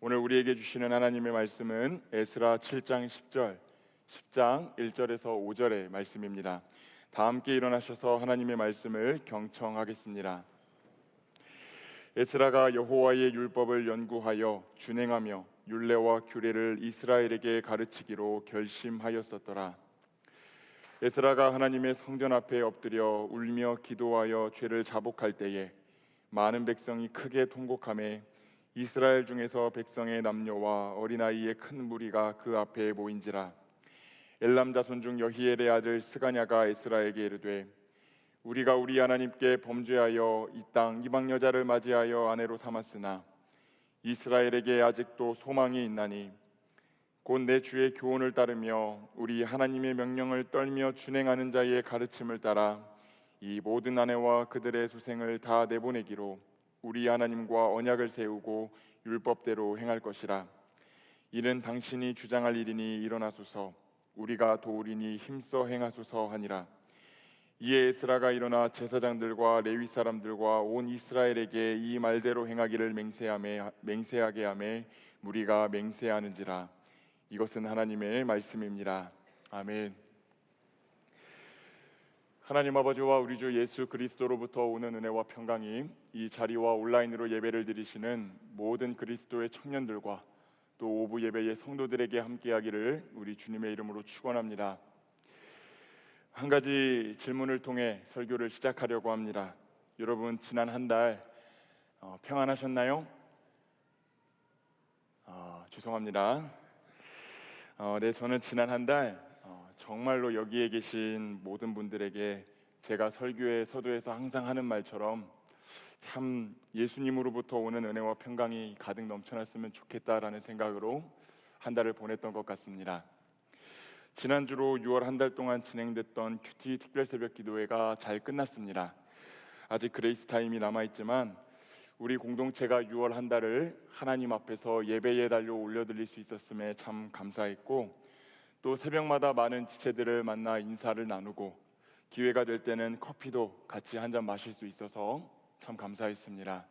오늘 우리에게 주시는 하나님의 말씀은 에스라 7장 10절, 10장 1절에서 5절의 말씀입니다. 다 함께 일어나셔서 하나님의 말씀을 경청하겠습니다. 에스라가 여호와의 율법을 연구하여 준행하며 율례와 규례를 이스라엘에게 가르치기로 결심하였었더라. 에스라가 하나님의 성전 앞에 엎드려 울며 기도하여 죄를 자복할 때에 많은 백성이 크게 통곡하며 이스라엘 중에서 백성의 남녀와 어린아이의 큰 무리가 그 앞에 모인지라. 엘람 자손 중 여히엘의 아들 스가냐가 에스라에게 이르되 우리가 우리 하나님께 범죄하여 이 땅 이방 여자를 맞이하여 아내로 삼았으나 이스라엘에게 아직도 소망이 있나니 곧 내 주의 교훈을 따르며 우리 하나님의 명령을 떨며 준행하는 자의 가르침을 따라 이 모든 아내와 그들의 소생을 다 내보내기로 우리 하나님과 언약을 세우고 율법대로 행할 것이라. 이는 당신이 주장할 일이니 일어나소서, 우리가 도우리니 힘써 행하소서 하니라. 이에 에스라가 일어나 제사장들과 레위 사람들과 온 이스라엘에게 이 말대로 행하기를 맹세하게 하매 무리가 맹세하는지라. 이것은 하나님의 말씀입니다. 아멘. 하나님 아버지와 우리 주 예수 그리스도로부터 오는 은혜와 평강이 이 자리와 온라인으로 예배를 드리시는 모든 그리스도의 청년들과 또 오부 예배의 성도들에게 함께하기를 우리 주님의 이름으로 축원합니다. 한 가지 질문을 통해 설교를 시작하려고 합니다. 여러분, 지난 한 달 평안하셨나요? 죄송합니다. 네, 저는 지난 한 달 정말로 여기에 계신 모든 분들에게 제가 설교의 서두에서 항상 하는 말처럼 참 예수님으로부터 오는 은혜와 평강이 가득 넘쳐났으면 좋겠다라는 생각으로 한 달을 보냈던 것 같습니다. 지난주로 6월 한 달 동안 진행됐던 큐티 특별 새벽 기도회가 잘 끝났습니다. 아직 그레이스 타임이 남아있지만 우리 공동체가 6월 한 달을 하나님 앞에서 예배의 달로 올려드릴 수 있었음에 참 감사했고, 또 새벽마다 많은 지체들을 만나 인사를 나누고 기회가 될 때는 커피도 같이 한 잔 마실 수 있어서 참 감사했습니다.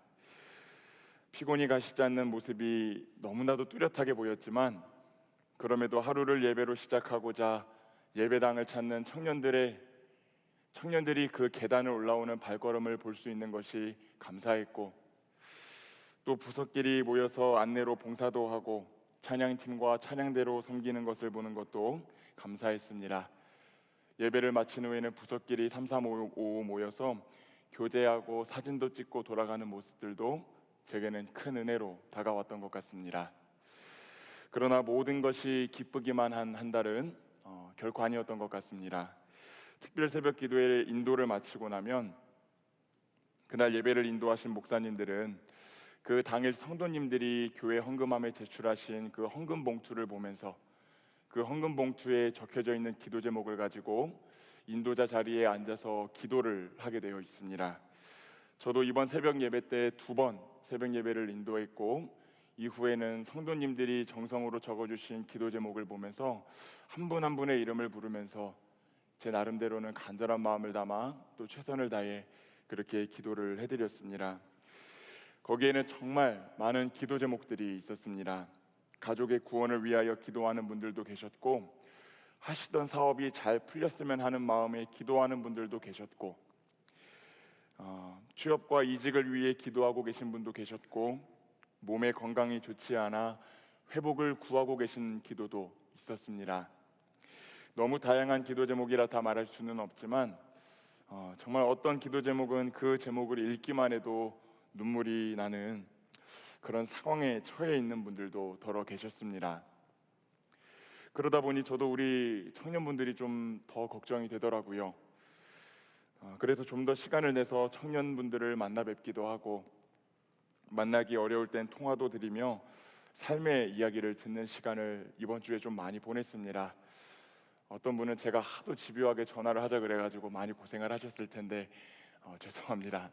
피곤이 가시지 않는 모습이 너무나도 뚜렷하게 보였지만 그럼에도 하루를 예배로 시작하고자 예배당을 찾는 청년들이 그 계단을 올라오는 발걸음을 볼 수 있는 것이 감사했고, 또 부서끼리 모여서 안내로 봉사도 하고 찬양팀과 찬양대로 섬기는 것을 보는 것도 감사했습니다. 예배를 마친 후에는 부서끼리 335 모여서 교제하고 사진도 찍고 돌아가는 모습들도 제게는 큰 은혜로 다가왔던 것 같습니다. 그러나 모든 것이 기쁘기만 한 달은 결코 아니었던 것 같습니다. 특별 새벽 기도회 인도를 마치고 나면 그날 예배를 인도하신 목사님들은 그 당일 성도님들이 교회 헌금함에 제출하신 그 헌금 봉투를 보면서 그 헌금 봉투에 적혀져 있는 기도 제목을 가지고 인도자 자리에 앉아서 기도를 하게 되어 있습니다. 저도 이번 새벽 예배 때 2번 새벽 예배를 인도했고, 이후에는 성도님들이 정성으로 적어주신 기도 제목을 보면서 한 분 한 분의 이름을 부르면서 제 나름대로는 간절한 마음을 담아 또 최선을 다해 그렇게 기도를 해드렸습니다. 거기에는 정말 많은 기도 제목들이 있었습니다. 가족의 구원을 위하여 기도하는 분들도 계셨고, 하시던 사업이 잘 풀렸으면 하는 마음에 기도하는 분들도 계셨고, 취업과 이직을 위해 기도하고 계신 분도 계셨고, 몸의 건강이 좋지 않아 회복을 구하고 계신 기도도 있었습니다. 너무 다양한 기도 제목이라 다 말할 수는 없지만 정말 어떤 기도 제목은 그 제목을 읽기만 해도 눈물이 나는 그런 상황에 처해 있는 분들도 더러 계셨습니다. 그러다 보니 저도 우리 청년분들이 좀 더 걱정이 되더라고요. 그래서 좀 더 시간을 내서 청년분들을 만나 뵙기도 하고, 만나기 어려울 땐 통화도 드리며 삶의 이야기를 듣는 시간을 이번 주에 좀 많이 보냈습니다. 어떤 분은 제가 하도 집요하게 전화를 하자 그래가지고 많이 고생을 하셨을 텐데 죄송합니다.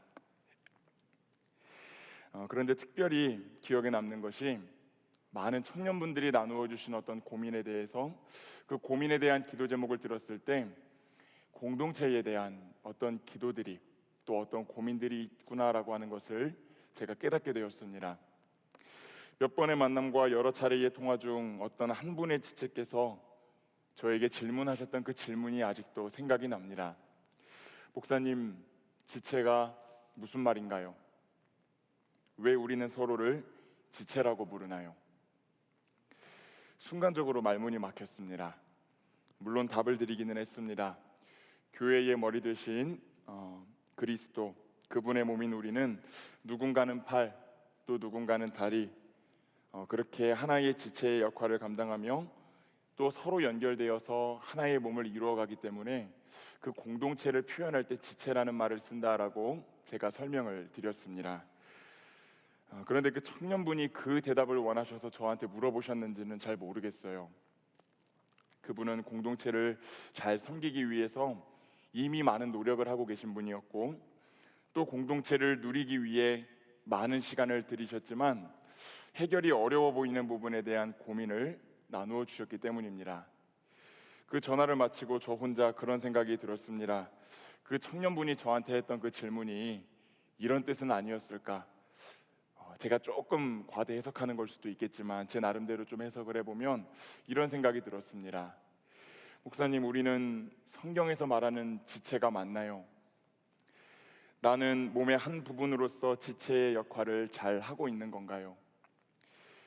그런데 특별히 기억에 남는 것이 많은 청년분들이 나누어 주신 어떤 고민에 대해서, 그 고민에 대한 기도 제목을 들었을 때 공동체에 대한 어떤 기도들이 또 어떤 고민들이 있구나라고 하는 것을 제가 깨닫게 되었습니다. 몇 번의 만남과 여러 차례의 통화 중 어떤 한 분의 지체께서 저에게 질문하셨던 그 질문이 아직도 생각이 납니다. 목사님, 지체가 무슨 말인가요? 왜 우리는 서로를 지체라고 부르나요? 순간적으로 말문이 막혔습니다. 물론 답을 드리기는 했습니다. 교회의 머리 되신 그리스도, 그분의 몸인 우리는 누군가는 팔, 또 누군가는 다리, 그렇게 하나의 지체의 역할을 감당하며 또 서로 연결되어서 하나의 몸을 이루어가기 때문에 그 공동체를 표현할 때 지체라는 말을 쓴다라고 제가 설명을 드렸습니다. 그런데 그 청년분이 그 대답을 원하셔서 저한테 물어보셨는지는 잘 모르겠어요. 그분은 공동체를 잘 섬기기 위해서 이미 많은 노력을 하고 계신 분이었고, 또 공동체를 누리기 위해 많은 시간을 들이셨지만 해결이 어려워 보이는 부분에 대한 고민을 나누어 주셨기 때문입니다. 그 전화를 마치고 저 혼자 그런 생각이 들었습니다. 그 청년분이 저한테 했던 그 질문이 이런 뜻은 아니었을까? 제가 조금 과대 해석하는 걸 수도 있겠지만 제 나름대로 좀 해석을 해보면 이런 생각이 들었습니다. 목사님, 우리는 성경에서 말하는 지체가 맞나요? 나는 몸의 한 부분으로서 지체의 역할을 잘 하고 있는 건가요?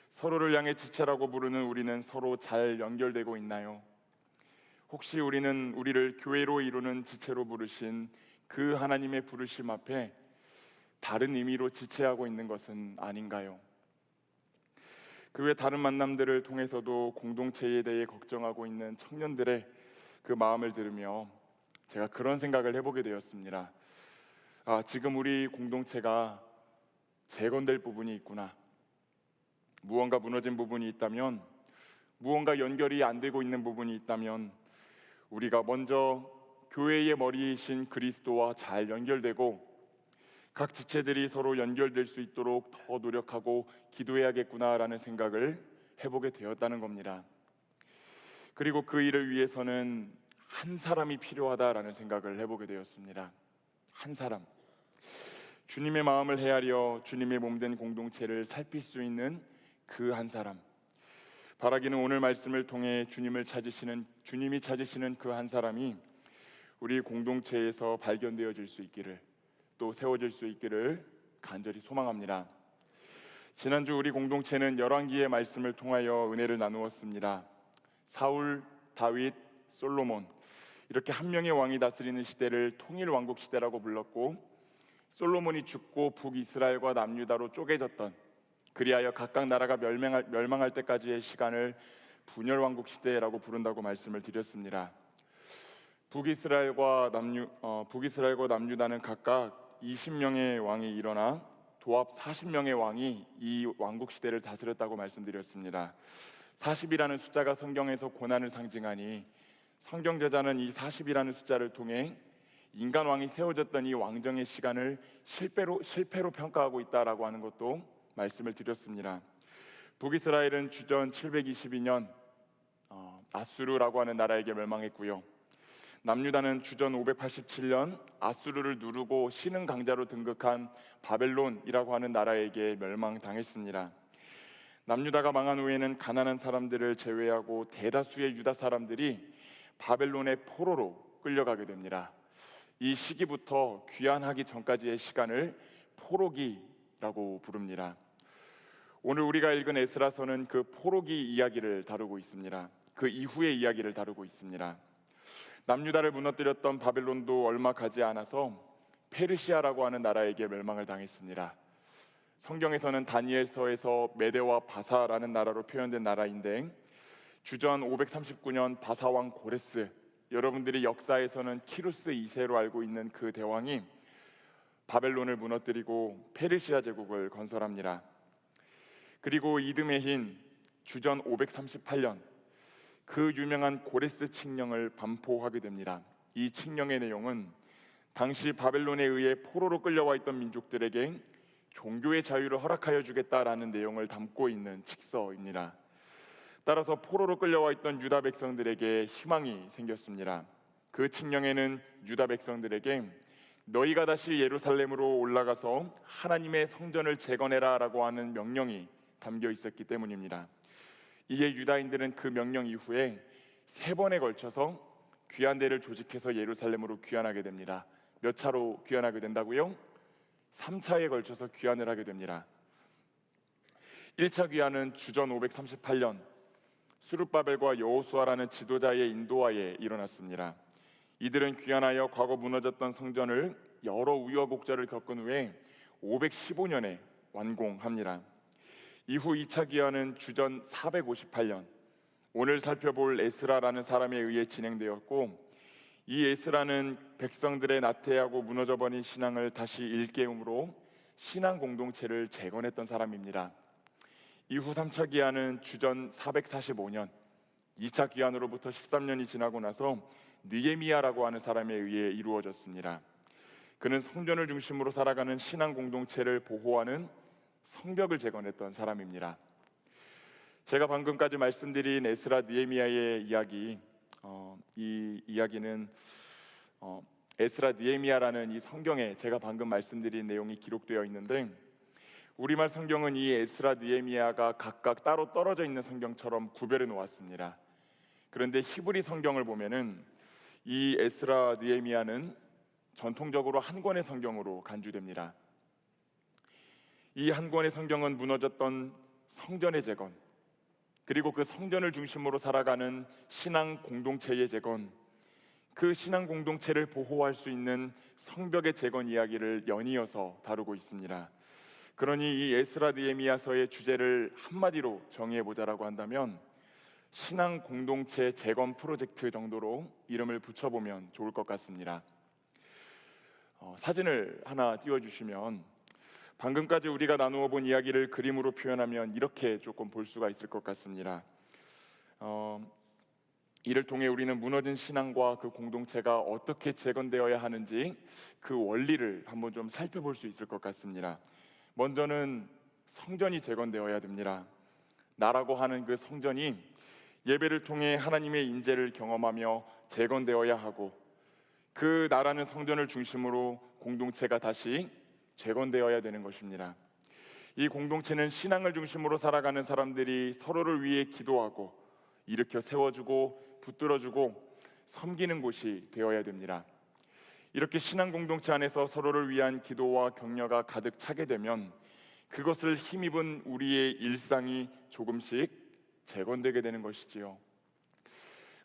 서로를 향해 지체라고 부르는 우리는 서로 잘 연결되고 있나요? 혹시 우리는 우리를 교회로 이루는 지체로 부르신 그 하나님의 부르심 앞에 다른 의미로 지체하고 있는 것은 아닌가요? 그 외 다른 만남들을 통해서도 공동체에 대해 걱정하고 있는 청년들의 그 마음을 들으며 제가 그런 생각을 해보게 되었습니다. 지금 우리 공동체가 재건될 부분이 있구나. 무언가 무너진 부분이 있다면, 무언가 연결이 안 되고 있는 부분이 있다면 우리가 먼저 교회의 머리이신 그리스도와 잘 연결되고 각 지체들이 서로 연결될 수 있도록 더 노력하고 기도해야겠구나라는 생각을 해보게 되었다는 겁니다. 그리고 그 일을 위해서는 한 사람이 필요하다라는 생각을 해보게 되었습니다. 한 사람, 주님의 마음을 헤아려 주님의 몸된 공동체를 살필 수 있는 그 한 사람. 바라기는 오늘 말씀을 통해 주님이 찾으시는 그 한 사람이 우리 공동체에서 발견되어질 수 있기를, 또 세워질 수 있기를 간절히 소망합니다. 지난주 우리 공동체는 열왕기의 말씀을 통하여 은혜를 나누었습니다. 사울, 다윗, 솔로몬, 이렇게 한 명의 왕이 다스리는 시대를 통일 왕국 시대라고 불렀고, 솔로몬이 죽고 북이스라엘과 남유다로 쪼개졌던, 그리하여 각각 나라가 멸망할 때까지의 시간을 분열 왕국 시대라고 부른다고 말씀을 드렸습니다. 북이스라엘과 남유다는 각각 20명의 왕이 일어나 도합 40명의 왕이 이 왕국 시대를 다스렸다고 말씀드렸습니다. 40이라는 숫자가 성경에서 고난을 상징하니 성경 저자는 이 40이라는 숫자를 통해 인간 왕이 세워졌던 이 왕정의 시간을 실패로 평가하고 있다라고 하는 것도 말씀을 드렸습니다. 북이스라엘은 주전 722년 아수르라고 하는 나라에게 멸망했고요. 남유다는 주전 587년 아수르를 누르고 신흥 강자로 등극한 바벨론이라고 하는 나라에게 멸망당했습니다. 남유다가 망한 후에는 가난한 사람들을 제외하고 대다수의 유다 사람들이 바벨론의 포로로 끌려가게 됩니다. 이 시기부터 귀환하기 전까지의 시간을 포로기라고 부릅니다. 오늘 우리가 읽은 에스라서는 그 포로기 이야기를 다루고 있습니다. 그 이후의 이야기를 다루고 있습니다. 남유다를 무너뜨렸던 바벨론도 얼마 가지 않아서 페르시아라고 하는 나라에게 멸망을 당했습니다. 성경에서는 다니엘서에서 메대와 바사라는 나라로 표현된 나라인데, 주전 539년 바사왕 고레스, 여러분들이 역사에서는 키루스 2세로 알고 있는 그 대왕이 바벨론을 무너뜨리고 페르시아 제국을 건설합니다. 그리고 이듬해 인 주전 538년 그 유명한 고레스 칙령을 반포하게 됩니다. 이 칙령의 내용은 당시 바벨론에 의해 포로로 끌려와 있던 민족들에게 종교의 자유를 허락하여 주겠다라는 내용을 담고 있는 칙서입니다. 따라서 포로로 끌려와 있던 유다 백성들에게 희망이 생겼습니다. 그 칙령에는 유다 백성들에게 너희가 다시 예루살렘으로 올라가서 하나님의 성전을 재건해라 라고 하는 명령이 담겨 있었기 때문입니다. 이에 유다인들은 그 명령 이후에 3번에 걸쳐서 귀환대를 조직해서 예루살렘으로 귀환하게 됩니다. 몇 차로 귀환하게 된다고요? 3차에 걸쳐서 귀환을 하게 됩니다. 1차 귀환은 주전 538년 스룹바벨과 여호수아라는 지도자의 인도하에 일어났습니다. 이들은 귀환하여 과거 무너졌던 성전을 여러 우여곡절을 겪은 후에 515년에 완공합니다. 이후 2차 귀환은 주전 458년 오늘 살펴볼 에스라라는 사람에 의해 진행되었고, 이 에스라는 백성들의 나태하고 무너져버린 신앙을 다시 일깨움으로 신앙 공동체를 재건했던 사람입니다. 이후 3차 귀환은 주전 445년 2차 귀환으로부터 13년이 지나고 나서 느헤미야라고 하는 사람에 의해 이루어졌습니다. 그는 성전을 중심으로 살아가는 신앙 공동체를 보호하는 성벽을 재건했던 사람입니다. 제가 방금까지 말씀드린 에스라 느헤미야의 이야기, 이 이야기는 에스라 느헤미야라는 이 성경에 제가 방금 말씀드린 내용이 기록되어 있는데, 우리말 성경은 이 에스라 느헤미야가 각각 따로 떨어져 있는 성경처럼 구별해 놓았습니다. 그런데 히브리 성경을 보면은 이 에스라 느헤미야는 전통적으로 한 권의 성경으로 간주됩니다. 이 한 권의 성경은 무너졌던 성전의 재건, 그리고 그 성전을 중심으로 살아가는 신앙 공동체의 재건, 그 신앙 공동체를 보호할 수 있는 성벽의 재건 이야기를 연이어서 다루고 있습니다. 그러니 이 에스라 느헤미야서의 주제를 한마디로 정의해보자라고 한다면 신앙 공동체 재건 프로젝트 정도로 이름을 붙여보면 좋을 것 같습니다. 사진을 하나 띄워주시면 방금까지 우리가 나누어 본 이야기를 그림으로 표현하면 이렇게 조금 볼 수가 있을 것 같습니다. 이를 통해 우리는 무너진 신앙과 그 공동체가 어떻게 재건되어야 하는지 그 원리를 한번 좀 살펴볼 수 있을 것 같습니다. 먼저는 성전이 재건되어야 됩니다. 나라고 하는 그 성전이 예배를 통해 하나님의 인재를 경험하며 재건되어야 하고, 그 나라는 성전을 중심으로 공동체가 다시 재건되어야 되는 것입니다. 이 공동체는 신앙을 중심으로 살아가는 사람들이 서로를 위해 기도하고 일으켜 세워주고 붙들어주고 섬기는 곳이 되어야 됩니다. 이렇게 신앙 공동체 안에서 서로를 위한 기도와 격려가 가득 차게 되면 그것을 힘입은 우리의 일상이 조금씩 재건되게 되는 것이지요.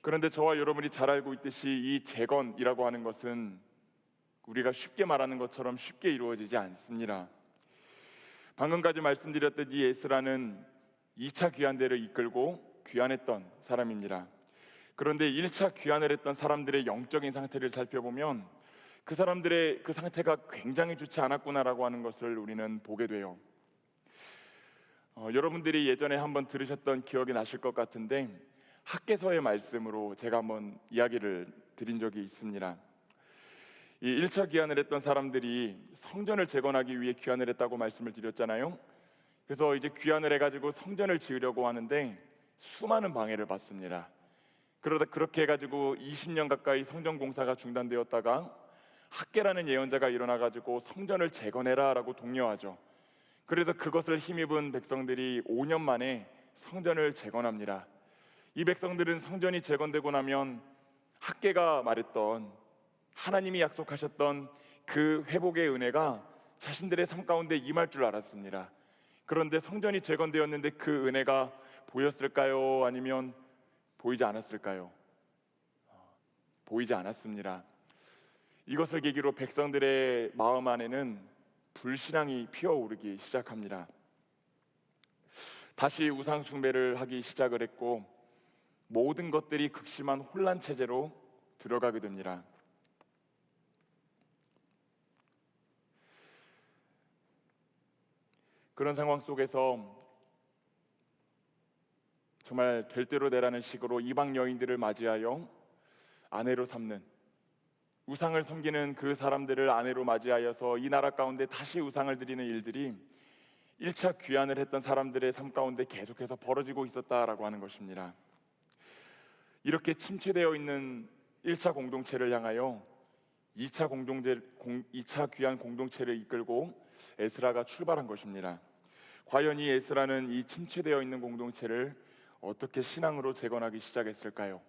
그런데 저와 여러분이 잘 알고 있듯이 이 재건이라고 하는 것은 우리가 쉽게 말하는 것처럼 쉽게 이루어지지 않습니다. 방금까지 말씀드렸듯 이 에스라는 2차 귀환대를 이끌고 귀환했던 사람입니다. 그런데 1차 귀환을 했던 사람들의 영적인 상태를 살펴보면 그 사람들의 그 상태가 굉장히 좋지 않았구나라고 하는 것을 우리는 보게 돼요. 여러분들이 예전에 한번 들으셨던 기억이 나실 것 같은데, 학개서의 말씀으로 제가 한번 이야기를 드린 적이 있습니다. 이 1차 귀환을 했던 사람들이 성전을 재건하기 위해 귀환을 했다고 말씀을 드렸잖아요. 그래서 이제 귀환을 해가지고 성전을 지으려고 하는데 수많은 방해를 받습니다. 그러다 그렇게 해가지고 20년 가까이 성전 공사가 중단되었다가 학개라는 예언자가 일어나가지고 성전을 재건해라 라고 독려하죠. 그래서 그것을 힘입은 백성들이 5년 만에 성전을 재건합니다. 이 백성들은 성전이 재건되고 나면 학개가 말했던, 하나님이 약속하셨던 그 회복의 은혜가 자신들의 삶 가운데 임할 줄 알았습니다. 그런데 성전이 재건되었는데 그 은혜가 보였을까요? 아니면 보이지 않았을까요? 보이지 않았습니다. 이것을 계기로 백성들의 마음 안에는 불신앙이 피어오르기 시작합니다. 다시 우상 숭배를 하기 시작을 했고, 모든 것들이 극심한 혼란 체제로 들어가게 됩니다. 그런 상황 속에서 정말 될 대로 되라는 식으로 이방 여인들을 맞이하여 아내로 삼는, 우상을 섬기는 그 사람들을 아내로 맞이하여서 이 나라 가운데 다시 우상을 드리는 일들이 1차 귀환을 했던 사람들의 삶 가운데 계속해서 벌어지고 있었다라고 하는 것입니다. 이렇게 침체되어 있는 1차 공동체를 향하여 2차 귀환 공동체를 이끌고 에스라가 출발한 것입니다. 과연 이 에스라는 이 침체되어 있는 공동체를 어떻게 신앙으로 재건하기 시작했을까요?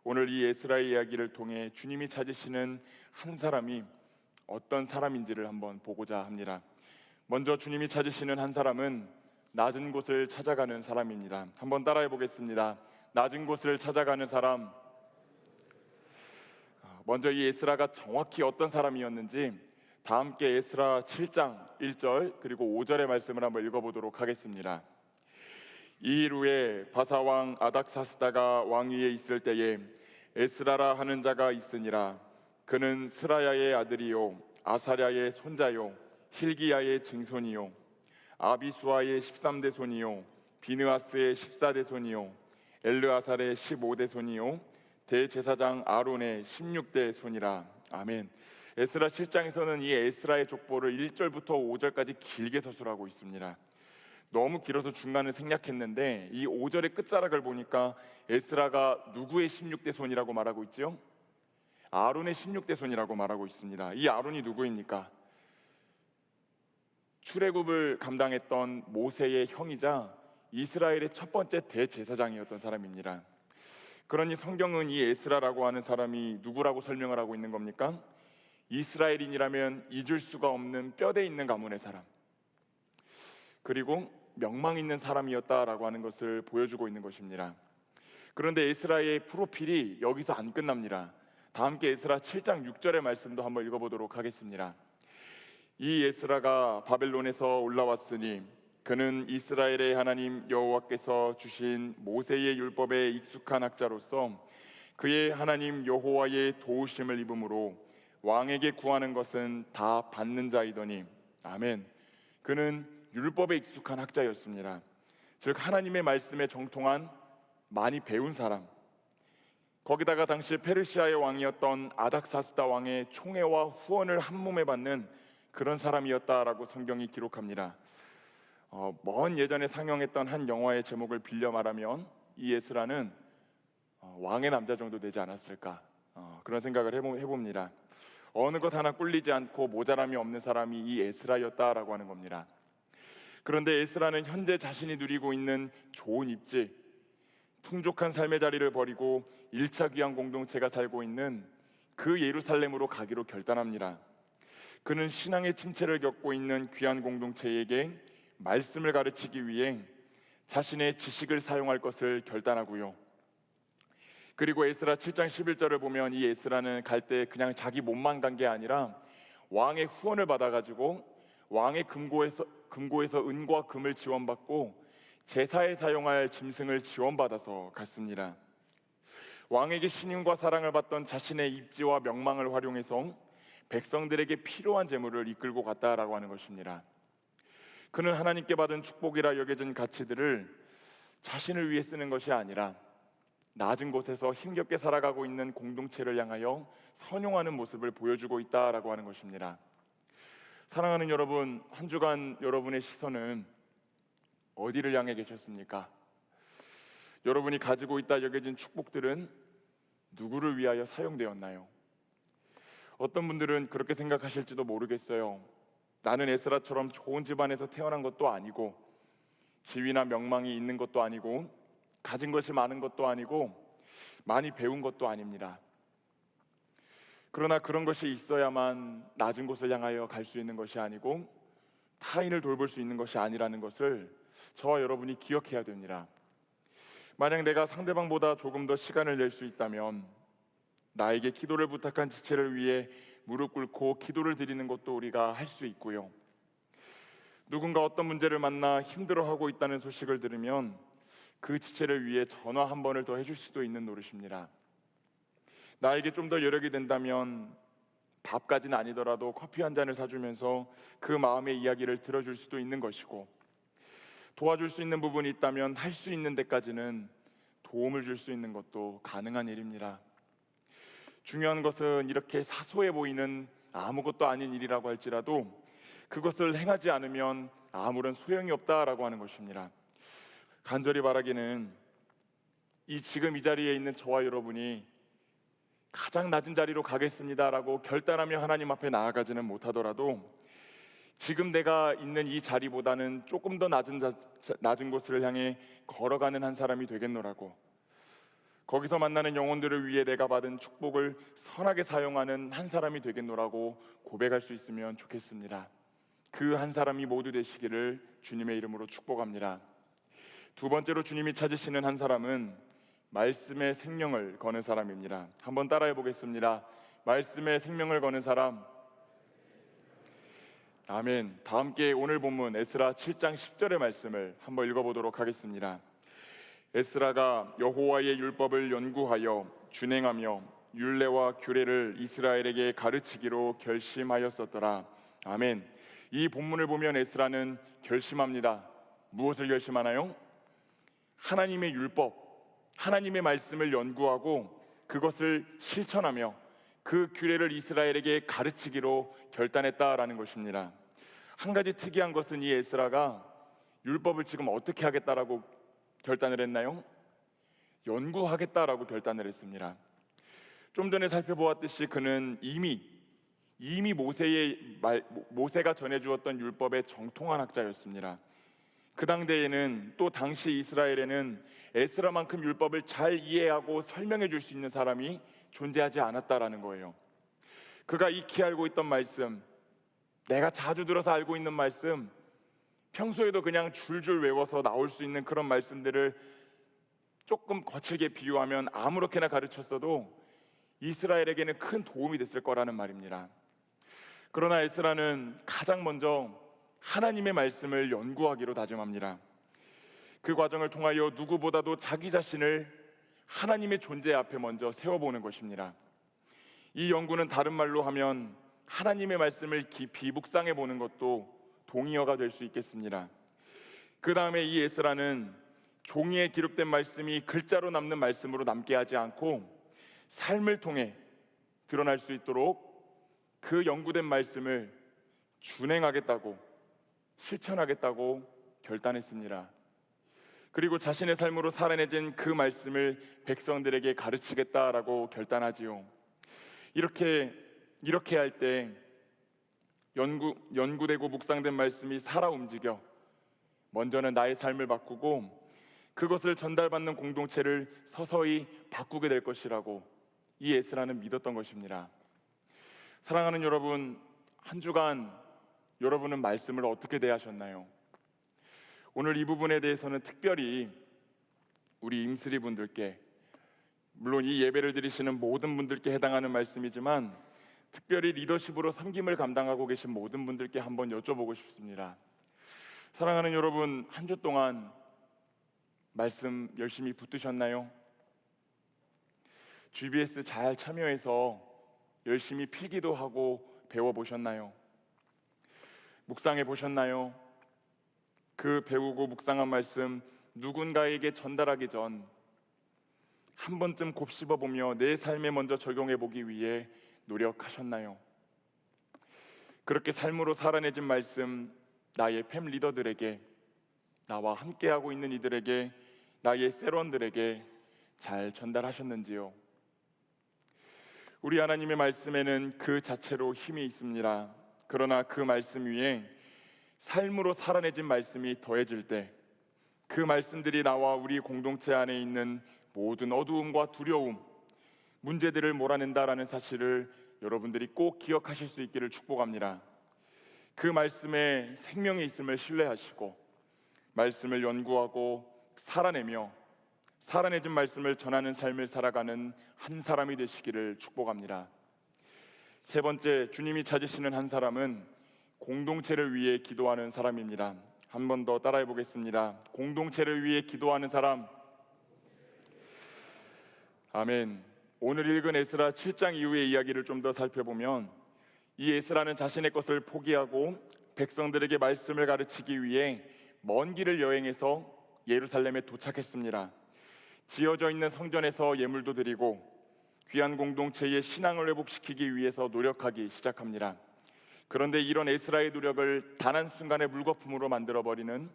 오늘 이 에스라의 이야기를 통해 주님이 찾으시는 한 사람이 어떤 사람인지를 한번 보고자 합니다. 먼저 주님이 찾으시는 한 사람은 낮은 곳을 찾아가는 사람입니다. 한번 따라해 보겠습니다. 낮은 곳을 찾아가는 사람. 먼저 이 에스라가 정확히 어떤 사람이었는지 다 함께 에스라 7장 1절 그리고 5절의 말씀을 한번 읽어보도록 하겠습니다. 이 일 후에 바사왕 아닥사스다가 왕위에 있을 때에 에스라라 하는 자가 있으니라. 그는 스라야의 아들이요 아사랴의 손자요 힐기야의 증손이요 아비수아의 13대 손이요 비느하스의 14대 손이요 엘르아살의 15대 손이요 대제사장 아론의 16대 손이라. 아멘. 에스라 7장에서는 이 에스라의 족보를 1절부터 5절까지 길게 서술하고 있습니다. 너무 길어서 중간을 생략했는데 이 5절의 끝자락을 보니까 에스라가 누구의 16대 손이라고 말하고 있지요? 아론의 16대 손이라고 말하고 있습니다. 이 아론이 누구입니까? 출애굽을 감당했던 모세의 형이자 이스라엘의 첫 번째 대제사장이었던 사람입니다. 그러니 성경은 이 에스라라고 하는 사람이 누구라고 설명을 하고 있는 겁니까? 이스라엘인이라면 잊을 수가 없는 뼈대 있는 가문의 사람, 그리고 명망 있는 사람이었다라고 하는 것을 보여주고 있는 것입니다. 그런데 에스라의 프로필이 여기서 안 끝납니다. 다 함께 에스라 7장 6절의 말씀도 한번 읽어보도록 하겠습니다. 이 에스라가 바벨론에서 올라왔으니 그는 이스라엘의 하나님 여호와께서 주신 모세의 율법에 익숙한 학자로서 그의 하나님 여호와의 도우심을 입음으로 왕에게 구하는 것은 다 받는 자이더니. 아멘. 그는 율법에 익숙한 학자였습니다. 즉 하나님의 말씀에 정통한 많이 배운 사람, 거기다가 당시 페르시아의 왕이었던 아닥사스다 왕의 총애와 후원을 한 몸에 받는 그런 사람이었다라고 성경이 기록합니다. 먼 예전에 상영했던 한 영화의 제목을 빌려 말하면 이 에스라는 왕의 남자 정도 되지 않았을까, 그런 생각을 해봅니다. 어느 것 하나 꿀리지 않고 모자람이 없는 사람이 이 에스라였다라고 하는 겁니다. 그런데 에스라는 현재 자신이 누리고 있는 좋은 입지, 풍족한 삶의 자리를 버리고 1차 귀환 공동체가 살고 있는 그 예루살렘으로 가기로 결단합니다. 그는 신앙의 침체를 겪고 있는 귀환 공동체에게 말씀을 가르치기 위해 자신의 지식을 사용할 것을 결단하고요. 그리고 에스라 7장 11절을 보면 이 에스라는 갈 때 그냥 자기 몸만 간 게 아니라 왕의 후원을 받아가지고 왕의 금고에서 은과 금을 지원받고 제사에 사용할 짐승을 지원받아서 갔습니다. 왕에게 신임과 사랑을 받던 자신의 입지와 명망을 활용해서 백성들에게 필요한 재물을 이끌고 갔다라고 하는 것입니다. 그는 하나님께 받은 축복이라 여겨진 가치들을 자신을 위해 쓰는 것이 아니라 낮은 곳에서 힘겹게 살아가고 있는 공동체를 향하여 선용하는 모습을 보여주고 있다라고 하는 것입니다. 사랑하는 여러분, 한 주간 여러분의 시선은 어디를 향해 계셨습니까? 여러분이 가지고 있다 여겨진 축복들은 누구를 위하여 사용되었나요? 어떤 분들은 그렇게 생각하실지도 모르겠어요. 나는 에스라처럼 좋은 집안에서 태어난 것도 아니고 지위나 명망이 있는 것도 아니고 가진 것이 많은 것도 아니고 많이 배운 것도 아닙니다. 그러나 그런 것이 있어야만 낮은 곳을 향하여 갈 수 있는 것이 아니고 타인을 돌볼 수 있는 것이 아니라는 것을 저와 여러분이 기억해야 됩니다. 만약 내가 상대방보다 조금 더 시간을 낼 수 있다면 나에게 기도를 부탁한 지체를 위해 무릎 꿇고 기도를 드리는 것도 우리가 할 수 있고요. 누군가 어떤 문제를 만나 힘들어하고 있다는 소식을 들으면 그 지체를 위해 전화 한 번을 더 해줄 수도 있는 노릇입니다. 나에게 좀 더 여력이 된다면 밥까지는 아니더라도 커피 한 잔을 사주면서 그 마음의 이야기를 들어줄 수도 있는 것이고, 도와줄 수 있는 부분이 있다면 할 수 있는 데까지는 도움을 줄 수 있는 것도 가능한 일입니다. 중요한 것은 이렇게 사소해 보이는 아무것도 아닌 일이라고 할지라도 그것을 행하지 않으면 아무런 소용이 없다라고 하는 것입니다. 간절히 바라기는 지금 이 자리에 있는 저와 여러분이 가장 낮은 자리로 가겠습니다라고 결단하며 하나님 앞에 나아가지는 못하더라도 지금 내가 있는 이 자리보다는 조금 더 낮은 곳을 향해 걸어가는 한 사람이 되겠노라고, 거기서 만나는 영혼들을 위해 내가 받은 축복을 선하게 사용하는 한 사람이 되겠노라고 고백할 수 있으면 좋겠습니다. 그 한 사람이 모두 되시기를 주님의 이름으로 축복합니다. 두 번째로 주님이 찾으시는 한 사람은 말씀의 생명을 거는 사람입니다. 한번 따라해 보겠습니다. 말씀의 생명을 거는 사람. 아멘. 다 함께 오늘 본문 에스라 7장 10절의 말씀을 한번 읽어보도록 하겠습니다. 에스라가 여호와의 율법을 연구하여 준행하며 율례와 규례를 이스라엘에게 가르치기로 결심하였었더라. 아멘. 이 본문을 보면 에스라는 결심합니다. 무엇을 결심하나요? 하나님의 율법, 하나님의 말씀을 연구하고 그것을 실천하며 그 규례를 이스라엘에게 가르치기로 결단했다라는 것입니다. 한 가지 특이한 것은 이 에스라가 율법을 지금 어떻게 하겠다라고 결단을 했나요? 연구하겠다라고 결단을 했습니다. 좀 전에 살펴보았듯이 그는 이미 모세가 전해주었던 율법의 정통한 학자였습니다. 그 당대에는, 또 당시 이스라엘에는 에스라만큼 율법을 잘 이해하고 설명해 줄 수 있는 사람이 존재하지 않았다라는 거예요. 그가 익히 알고 있던 말씀, 내가 자주 들어서 알고 있는 말씀, 평소에도 그냥 줄줄 외워서 나올 수 있는 그런 말씀들을 조금 거칠게 비유하면 아무렇게나 가르쳤어도 이스라엘에게는 큰 도움이 됐을 거라는 말입니다. 그러나 에스라는 가장 먼저 하나님의 말씀을 연구하기로 다짐합니다. 그 과정을 통하여 누구보다도 자기 자신을 하나님의 존재 앞에 먼저 세워보는 것입니다. 이 연구는 다른 말로 하면 하나님의 말씀을 깊이 묵상해 보는 것도 동의어가 될 수 있겠습니다. 그 다음에 이 에스라는 종이에 기록된 말씀이 글자로 남는 말씀으로 남게 하지 않고 삶을 통해 드러날 수 있도록 그 연구된 말씀을 준행하겠다고, 실천하겠다고 결단했습니다. 그리고 자신의 삶으로 살아내진 그 말씀을 백성들에게 가르치겠다라고 결단하지요. 이렇게 할 때 연구되고 묵상된 말씀이 살아 움직여 먼저는 나의 삶을 바꾸고 그것을 전달받는 공동체를 서서히 바꾸게 될 것이라고 이 에스라는 믿었던 것입니다. 사랑하는 여러분, 한 주간 여러분은 말씀을 어떻게 대하셨나요? 오늘 이 부분에 대해서는 특별히 우리 임슬이 분들께, 물론 이 예배를 드리시는 모든 분들께 해당하는 말씀이지만 특별히 리더십으로 섬김을 감당하고 계신 모든 분들께 한번 여쭤보고 싶습니다. 사랑하는 여러분, 한 주 동안 말씀 열심히 붙드셨나요? GBS 잘 참여해서 열심히 필기도 하고 배워보셨나요? 묵상해 보셨나요? 그 배우고 묵상한 말씀 누군가에게 전달하기 전 한 번쯤 곱씹어보며 내 삶에 먼저 적용해보기 위해 노력하셨나요? 그렇게 삶으로 살아내진 말씀 나의 팸 리더들에게, 나와 함께하고 있는 이들에게, 나의 셀원들에게 잘 전달하셨는지요? 우리 하나님의 말씀에는 그 자체로 힘이 있습니다. 그러나 그 말씀 위에 삶으로 살아내진 말씀이 더해질 때 그 말씀들이 나와 우리 공동체 안에 있는 모든 어두움과 두려움, 문제들을 몰아낸다라는 사실을 여러분들이 꼭 기억하실 수 있기를 축복합니다. 그 말씀에 생명이 있음을 신뢰하시고 말씀을 연구하고 살아내며 살아내진 말씀을 전하는 삶을 살아가는 한 사람이 되시기를 축복합니다. 세 번째, 주님이 찾으시는 한 사람은 공동체를 위해 기도하는 사람입니다. 한 번 더 따라해 보겠습니다. 공동체를 위해 기도하는 사람. 아멘. 오늘 읽은 에스라 7장 이후의 이야기를 좀 더 살펴보면 이 에스라는 자신의 것을 포기하고 백성들에게 말씀을 가르치기 위해 먼 길을 여행해서 예루살렘에 도착했습니다. 지어져 있는 성전에서 예물도 드리고 귀한 공동체의 신앙을 회복시키기 위해서 노력하기 시작합니다. 그런데 이런 에스라의 노력을 단 한순간의 물거품으로 만들어버리는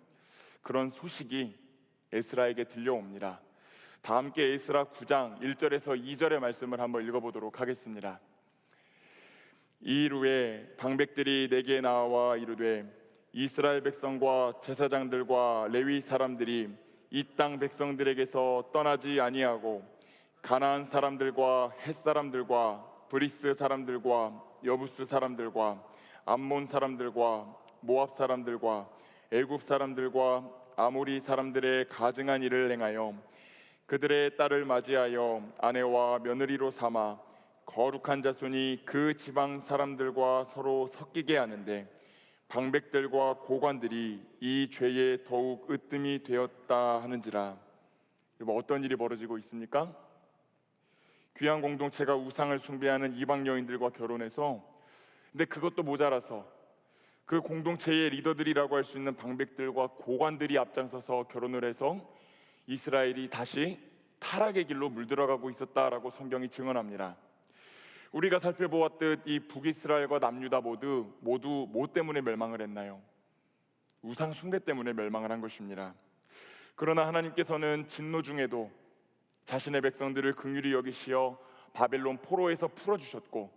그런 소식이 에스라에게 들려옵니다. 다 함께 에스라 9장 1절에서 2절의 말씀을 한번 읽어보도록 하겠습니다. 이 일 후에 방백들이 내게 나와 이르되 이스라엘 백성과 제사장들과 레위 사람들이 이 땅 백성들에게서 떠나지 아니하고 가나안 사람들과 헷 사람들과 브리스 사람들과 여부스 사람들과 암몬 사람들과 모압 사람들과 애굽 사람들과 아모리 사람들의 가증한 일을 행하여 그들의 딸을 맞이하여 아내와 며느리로 삼아 거룩한 자손이 그 지방 사람들과 서로 섞이게 하는데 방백들과 고관들이 이 죄에 더욱 으뜸이 되었다 하는지라. 어떤 일이 벌어지고 있습니까? 귀한 공동체가 우상을 숭배하는 이방 여인들과 결혼해서, 근데 그것도 모자라서 그 공동체의 리더들이라고 할 수 있는 방백들과 고관들이 앞장서서 결혼을 해서 이스라엘이 다시 타락의 길로 물들어가고 있었다라고 성경이 증언합니다. 우리가 살펴보았듯 이 북이스라엘과 남유다 모두 뭐 때문에 멸망을 했나요? 우상 숭배 때문에 멸망을 한 것입니다. 그러나 하나님께서는 진노 중에도 자신의 백성들을 긍휼히 여기시어 바벨론 포로에서 풀어주셨고,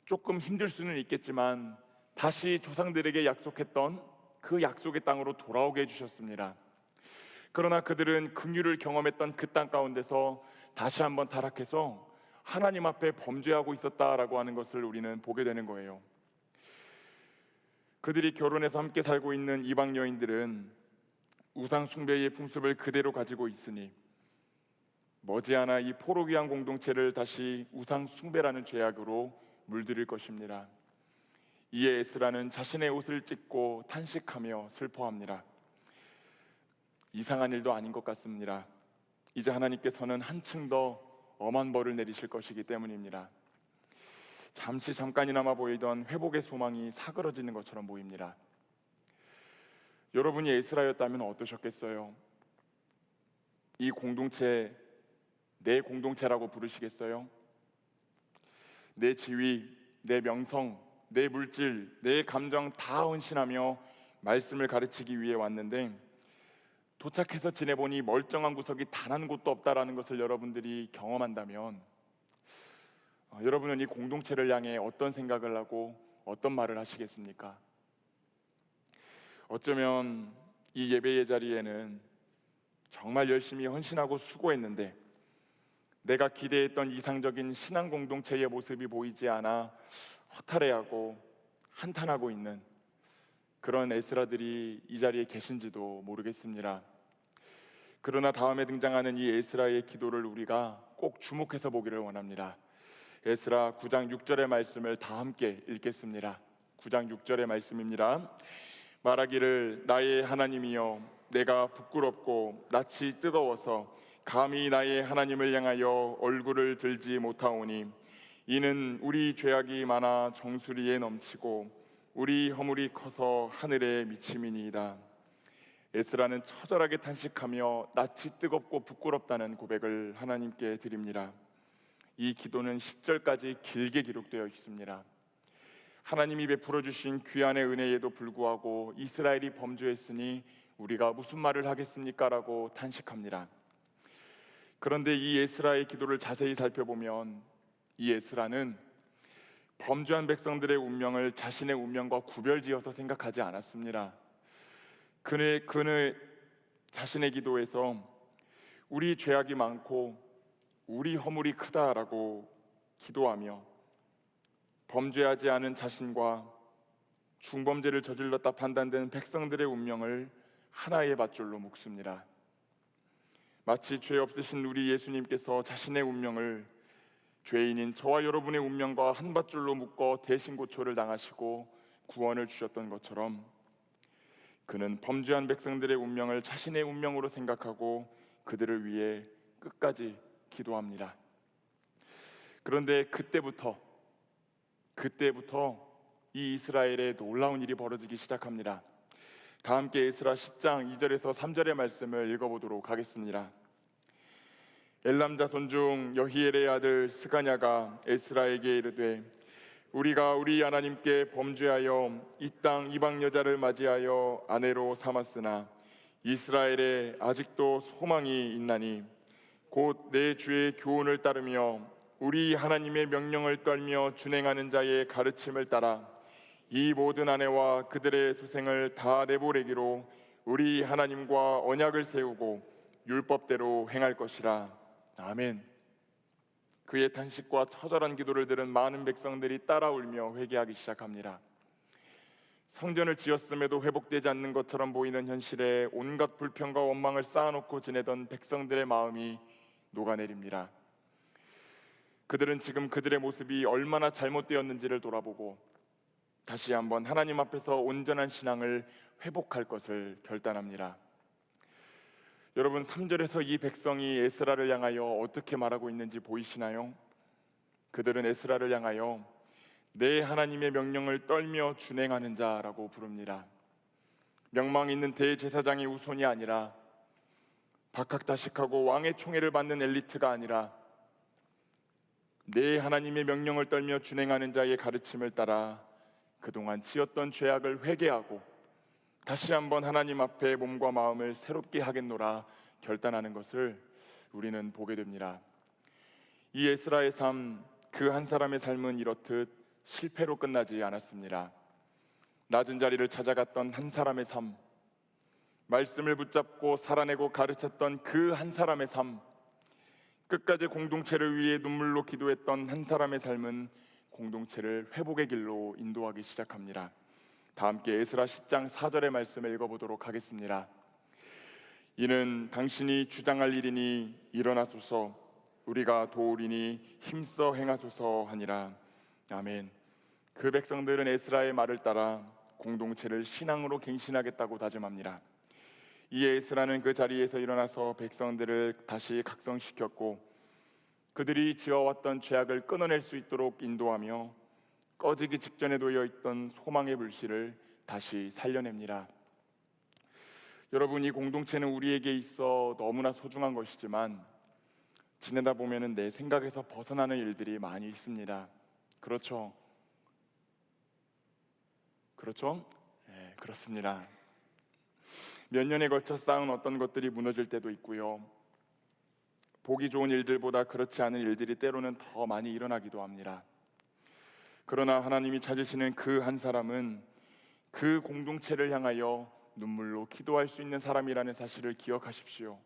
조금 힘들 수는 있겠지만 다시 조상들에게 약속했던 그 약속의 땅으로 돌아오게 해주셨습니다. 그러나 그들은 긍휼을 경험했던 그 땅 가운데서 다시 한번 타락해서 하나님 앞에 범죄하고 있었다라고 하는 것을 우리는 보게 되는 거예요. 그들이 결혼해서 함께 살고 있는 이방 여인들은 우상 숭배의 풍습을 그대로 가지고 있으니 머지않아 이 포로귀한 공동체를 다시 우상 숭배라는 죄악으로 물들일 것입니다. 이에 에스라는 자신의 옷을 찢고 탄식하며 슬퍼합니다. 이상한 일도 아닌 것 같습니다. 이제 하나님께서는 한층 더 엄한 벌을 내리실 것이기 때문입니다. 잠깐이나마 보이던 회복의 소망이 사그러지는 것처럼 보입니다. 여러분이 에스라였다면 어떠셨겠어요? 이 공동체 내 공동체라고 부르시겠어요? 내 지위, 내 명성, 내 물질, 내 감정 다 헌신하며 말씀을 가르치기 위해 왔는데 도착해서 지내보니 멀쩡한 구석이 단 한 곳도 없다라는 것을 여러분들이 경험한다면 여러분은 이 공동체를 향해 어떤 생각을 하고 어떤 말을 하시겠습니까? 어쩌면 이 예배의 자리에는 정말 열심히 헌신하고 수고했는데 내가 기대했던 이상적인 신앙 공동체의 모습이 보이지 않아 허탈해하고 한탄하고 있는 그런 에스라들이 이 자리에 계신지도 모르겠습니다. 그러나 다음에 등장하는 이 에스라의 기도를 우리가 꼭 주목해서 보기를 원합니다. 에스라 9장 6절의 말씀을 다 함께 읽겠습니다. 9장 6절의 말씀입니다. 말하기를 나의 하나님이여 내가 부끄럽고 낯이 뜨거워서 감히 나의 하나님을 향하여 얼굴을 들지 못하오니 이는 우리 죄악이 많아 정수리에 넘치고 우리 허물이 커서 하늘에 미침이니이다. 에스라는 처절하게 탄식하며 낯이 뜨겁고 부끄럽다는 고백을 하나님께 드립니다. 이 기도는 10절까지 길게 기록되어 있습니다. 하나님이 베풀어 주신 귀한의 은혜에도 불구하고 이스라엘이 범죄했으니 우리가 무슨 말을 하겠습니까? 라고 탄식합니다. 그런데 이 에스라의 기도를 자세히 살펴보면 이 에스라는 범죄한 백성들의 운명을 자신의 운명과 구별지어서 생각하지 않았습니다. 그는 자신의 기도에서 우리 죄악이 많고 우리 허물이 크다라고 기도하며 범죄하지 않은 자신과 중범죄를 저질렀다 판단된 백성들의 운명을 하나의 밧줄로 묶습니다. 마치 죄 없으신 우리 예수님께서 자신의 운명을 죄인인 저와 여러분의 운명과 한 밧줄로 묶어 대신고초를 당하시고 구원을 주셨던 것처럼 그는 범죄한 백성들의 운명을 자신의 운명으로 생각하고 그들을 위해 끝까지 기도합니다. 그런데 그때부터 이 이스라엘에 놀라운 일이 벌어지기 시작합니다. 다 함께 에스라 10장 2절에서 3절의 말씀을 읽어보도록 하겠습니다. 엘람 자손 중 여히엘의 아들 스가냐가 에스라에게 이르되 우리가 우리 하나님께 범죄하여 이 땅 이방 여자를 맞이하여 아내로 삼았으나 이스라엘에 아직도 소망이 있나니 곧 내 주의 교훈을 따르며 우리 하나님의 명령을 떨며 준행하는 자의 가르침을 따라 이 모든 아내와 그들의 소생을 다 내보내기로 우리 하나님과 언약을 세우고 율법대로 행할 것이라. 아멘. 그의 탄식과 처절한 기도를 들은 많은 백성들이 따라 울며 회개하기 시작합니다. 성전을 지었음에도 회복되지 않는 것처럼 보이는 현실에 온갖 불평과 원망을 쌓아놓고 지내던 백성들의 마음이 녹아내립니다. 그들은 지금 그들의 모습이 얼마나 잘못되었는지를 돌아보고 다시 한번 하나님 앞에서 온전한 신앙을 회복할 것을 결단합니다. 여러분, 3절에서 이 백성이 에스라를 향하여 어떻게 말하고 있는지 보이시나요? 그들은 에스라를 향하여 내 하나님의 명령을 떨며 준행하는 자라고 부릅니다. 명망 있는 대제사장의 후손이 아니라 박학다식하고 왕의 총애를 받는 엘리트가 아니라 내 하나님의 명령을 떨며 준행하는 자의 가르침을 따라 그동안 지었던 죄악을 회개하고 다시 한번 하나님 앞에 몸과 마음을 새롭게 하겠노라 결단하는 것을 우리는 보게 됩니다. 이 에스라의 삶, 그 한 사람의 삶은 이렇듯 실패로 끝나지 않았습니다. 낮은 자리를 찾아갔던 한 사람의 삶, 말씀을 붙잡고 살아내고 가르쳤던 그 한 사람의 삶, 끝까지 공동체를 위해 눈물로 기도했던 한 사람의 삶은 공동체를 회복의 길로 인도하기 시작합니다. 다 함께 에스라 10장 4절의 말씀을 읽어보도록 하겠습니다. 이는 당신이 주장할 일이니 일어나소서, 우리가 도우리니 힘써 행하소서 하니라. 아멘. 그 백성들은 에스라의 말을 따라 공동체를 신앙으로 갱신하겠다고 다짐합니다. 이 에스라는 그 자리에서 일어나서 백성들을 다시 각성시켰고 그들이 지어왔던 죄악을 끊어낼 수 있도록 인도하며 꺼지기 직전에 놓여 있던 소망의 불씨를 다시 살려냅니다. 여러분, 이 공동체는 우리에게 있어 너무나 소중한 것이지만 지내다 보면은 내 생각에서 벗어나는 일들이 많이 있습니다. 그렇죠? 네, 그렇습니다. 몇 년에 걸쳐 쌓은 어떤 것들이 무너질 때도 있고요. 보기 좋은 일들보다 그렇지 않은 일들이 때로는 더 많이 일어나기도 합니다. 그러나 하나님이 찾으시는 그 한 사람은 그 공동체를 향하여 눈물로 기도할 수 있는 사람이라는 사실을 기억하십시오.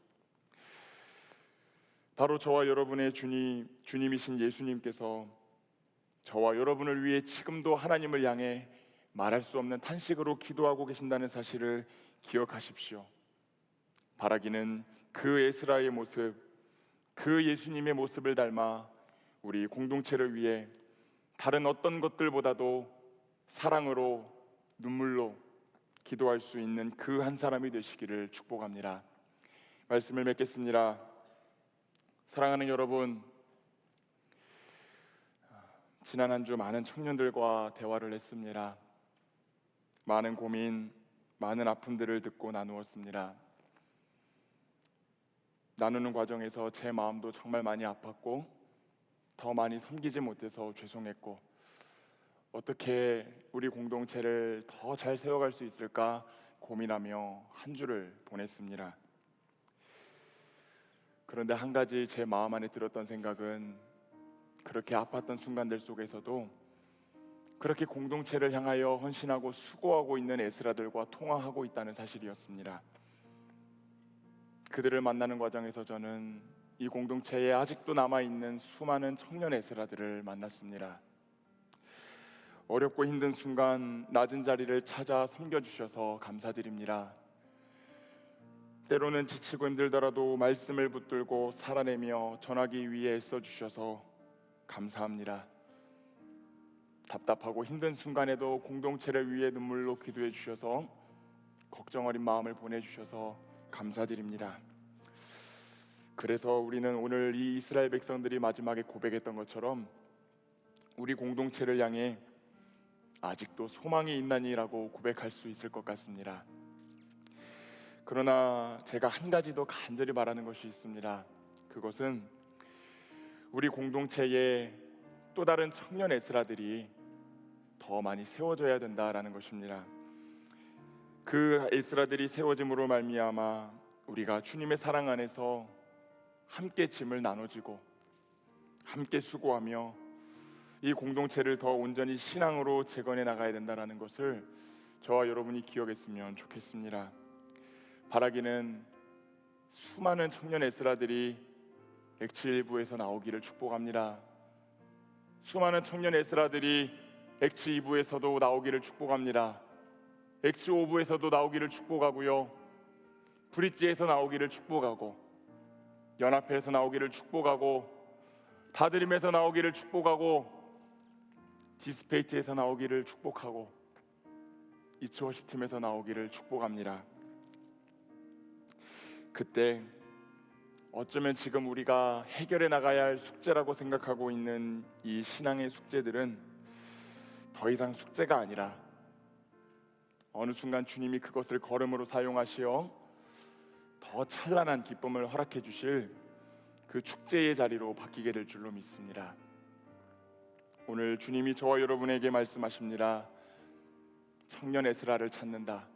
바로 저와 여러분의 주님이신 예수님께서 저와 여러분을 위해 지금도 하나님을 향해 말할 수 없는 탄식으로 기도하고 계신다는 사실을 기억하십시오. 바라기는 그 에스라의 모습, 그 예수님의 모습을 닮아 우리 공동체를 위해 다른 어떤 것들보다도 사랑으로 눈물로 기도할 수 있는 그 한 사람이 되시기를 축복합니다. 말씀을 맺겠습니다. 사랑하는 여러분, 지난 한 주 많은 청년들과 대화를 했습니다. 많은 고민, 많은 아픔들을 듣고 나누었습니다. 나누는 과정에서 제 마음도 정말 많이 아팠고 더 많이 섬기지 못해서 죄송했고 어떻게 우리 공동체를 더 잘 세워갈 수 있을까 고민하며 한 주를 보냈습니다. 그런데 한 가지 제 마음 안에 들었던 생각은 그렇게 아팠던 순간들 속에서도 그렇게 공동체를 향하여 헌신하고 수고하고 있는 에스라들과 통화하고 있다는 사실이었습니다. 그들을 만나는 과정에서 저는 이 공동체에 아직도 남아있는 수많은 청년 에스라들을 만났습니다. 어렵고 힘든 순간 낮은 자리를 찾아 섬겨주셔서 감사드립니다. 때로는 지치고 힘들더라도 말씀을 붙들고 살아내며 전하기 위해 애써주셔서 감사합니다. 답답하고 힘든 순간에도 공동체를 위해 눈물로 기도해 주셔서 걱정 어린 마음을 보내주셔서 감사드립니다. 그래서 우리는 오늘 이 이스라엘 백성들이 마지막에 고백했던 것처럼 우리 공동체를 향해 아직도 소망이 있나니라고 고백할 수 있을 것 같습니다. 그러나 제가 한 가지 더 간절히 바라는 것이 있습니다. 그것은 우리 공동체에 또 다른 청년 에스라들이 더 많이 세워져야 된다라는 것입니다. 그 에스라들이 세워짐으로 말미암아 우리가 주님의 사랑 안에서 함께 짐을 나눠지고 함께 수고하며 이 공동체를 더 온전히 신앙으로 재건해 나가야 된다는 것을 저와 여러분이 기억했으면 좋겠습니다. 바라기는 수많은 청년 에스라들이 엑스1부에서 나오기를 축복합니다. 수많은 청년 에스라들이 엑스2부에서도 나오기를 축복합니다. 엑스5부에서도 나오기를 축복하고요, 브릿지에서 나오기를 축복하고, 연합회에서 나오기를 축복하고, 다드림에서 나오기를 축복하고, 디스페이트에서 나오기를 축복하고, 이츠워십팀에서 나오기를 축복합니다. 그때 어쩌면 지금 우리가 해결해 나가야 할 숙제라고 생각하고 있는 이 신앙의 숙제들은 더 이상 숙제가 아니라 어느 순간 주님이 그것을 걸음으로 사용하시어 더 찬란한 기쁨을 허락해 주실 그 축제의 자리로 바뀌게 될 줄로 믿습니다. 오늘 주님이 저와 여러분에게 말씀하십니다. 청년 에스라를 찾는다.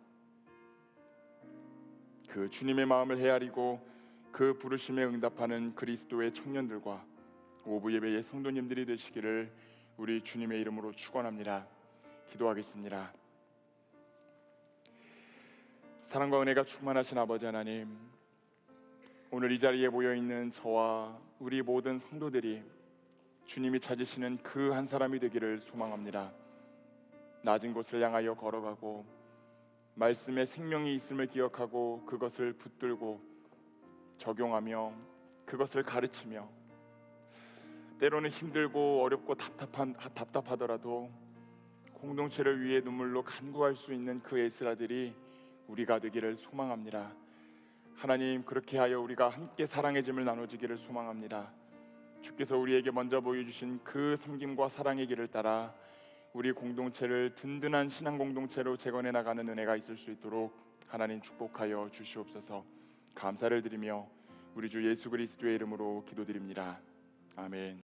그 주님의 마음을 헤아리고 그 부르심에 응답하는 그리스도의 청년들과 오부 예배의 성도님들이 되시기를 우리 주님의 이름으로 축원합니다. 기도하겠습니다. 사랑과 은혜가 충만하신 아버지 하나님, 오늘 이 자리에 모여있는 저와 우리 모든 성도들이 주님이 찾으시는 그 한 사람이 되기를 소망합니다. 낮은 곳을 향하여 걸어가고 말씀에 생명이 있음을 기억하고 그것을 붙들고 적용하며 그것을 가르치며, 때로는 힘들고 어렵고 답답하더라도 공동체를 위해 눈물로 간구할 수 있는 그 에스라들이 우리가 되기를 소망합니다. 하나님, 그렇게 하여 우리가 함께 사랑의 짐을 나눠지기를 소망합니다. 주께서 우리에게 먼저 보여주신 그 섬김과 사랑의 길을 따라 우리 공동체를 든든한 신앙 공동체로 재건해 나가는 은혜가 있을 수 있도록 하나님 축복하여 주시옵소서. 감사를 드리며 우리 주 예수 그리스도의 이름으로 기도드립니다. 아멘.